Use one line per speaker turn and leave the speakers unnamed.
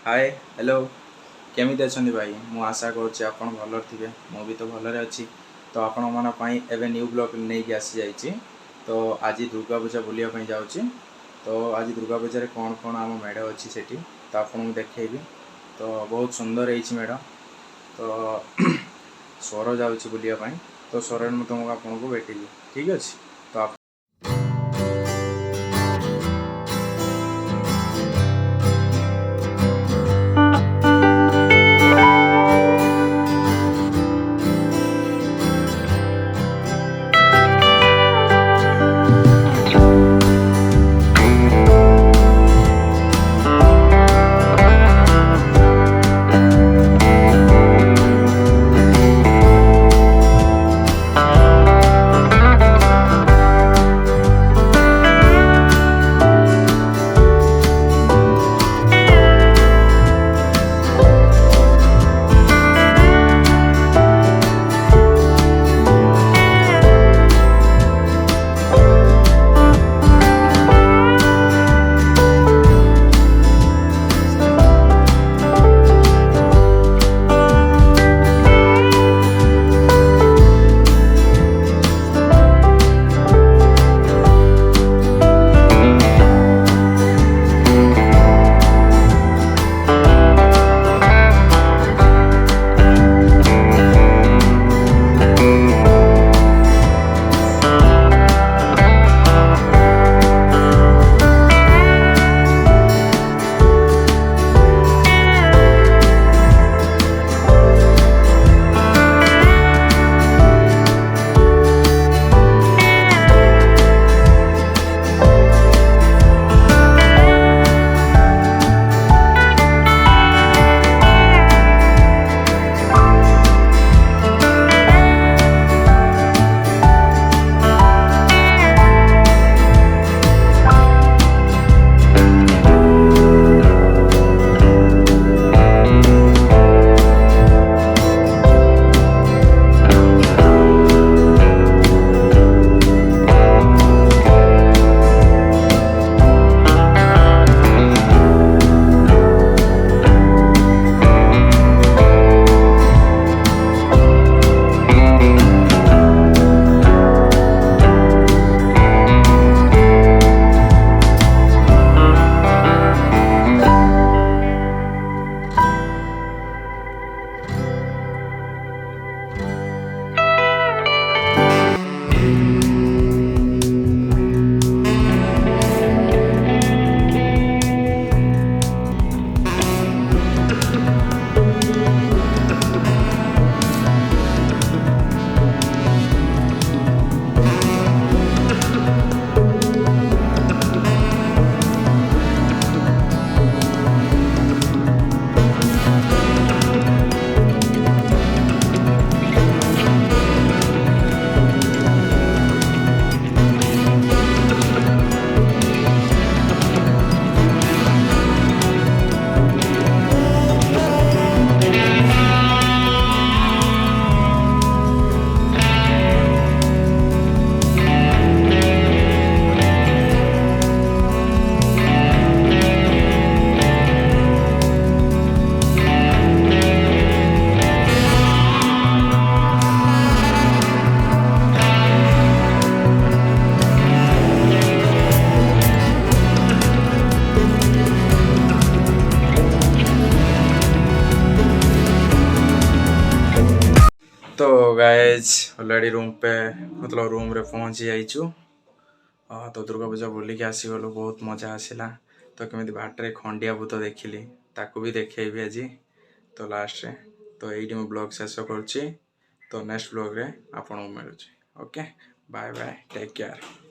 Hi hello केमिति अछंती भाई मु आशा करुच्ची आपण भलर थिबे मु भी तो भलरे अछि। तो आपण मन पई एबे न्यू ब्लॉग नै कि आसी जाईची। तो आज दुर्गा पूजा बुलिया पई जाउची। तो आज दुर्गा पूजा रे कोन कोन आम मेढ़ अछि सेठी तो आपन देखैबी। तो बहुत सुंदर एछि मेढ़। तो स्वर जाउची बुलिया पई तो स्वर मु तुमको आपन को भेटिबी ठीक अछि। तो आप तो गाइज ऑलरेडी रूम पे मतलब रूम रे पहुंची जाइछु। तो दुर्गा पूजा बुल के आसीगलु बहुत मजा आसला। तो केमी बाटर खंडिया भूत देखिली ताकू भी देखेबी आज तो लास्ट रे। तो यही मैं ब्लॉग शेष करुच्ची। तो नेक्स्ट ब्लॉग रे आपन मिलूँ। Okay bye bye take care.